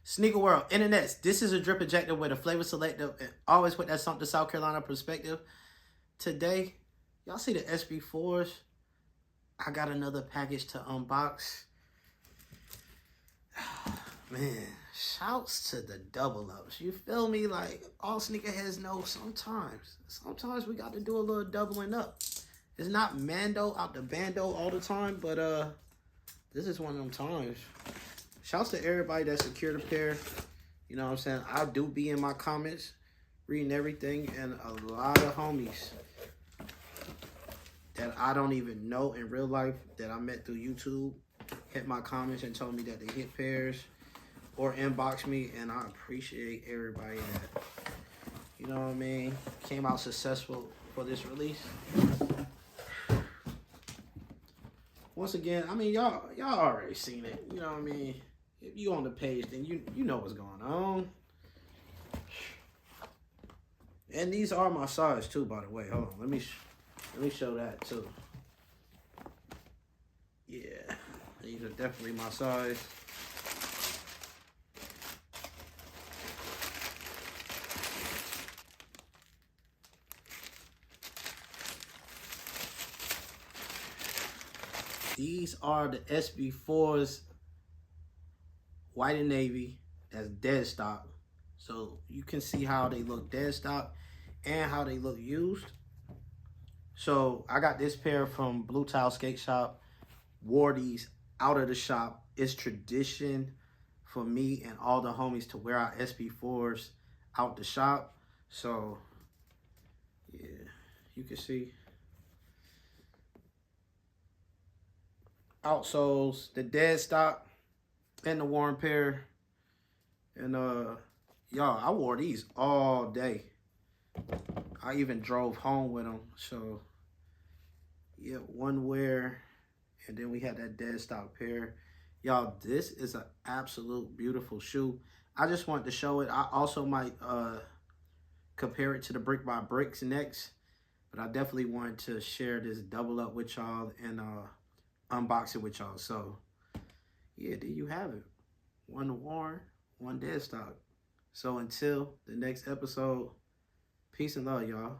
Sneaker World, Internets, this is a drip injector with a flavor selective and always put that something South Carolina perspective. Today, y'all see the SB4s? I got another package to unbox. Man, shouts to the double ups. You feel me? Like, all sneakerheads know sometimes we got to do a little doubling up. It's not Mando out the bando all the time, but this is one of them times. Shouts to everybody that secured a pair. You know what I'm saying? I do be in my comments, reading everything, and a lot of homies that I don't even know in real life that I met through YouTube hit my comments and told me that they hit pairs or inbox me, and I appreciate everybody that, you know what I mean, came out successful for this release. Once again, I mean, y'all already seen it. You know what I mean? If you on the page, then you know what's going on. And these are my size too, by the way. Hold on, let me show that too. Yeah, these are definitely my size. These are the SB4s, white and navy. That's dead stock. So you can see how they look dead stock and how they look used. So I got this pair from Blue Tile Skate Shop. Wore these out of the shop. It's tradition for me and all the homies to wear our SB4s out the shop. So yeah, you can see outsoles, the dead stock, and the worn pair. And y'all, I wore these all day. I even drove home with them. So yeah, one wear, and then we had that dead stock pair. Y'all, this is an absolute beautiful shoe. I just wanted to show it. I also might compare it to the Brick by Bricks next, but I definitely wanted to share this double up with y'all and unbox it with y'all. So yeah, there you have it. One worn, one dead stock. So until the next episode, peace and love, y'all.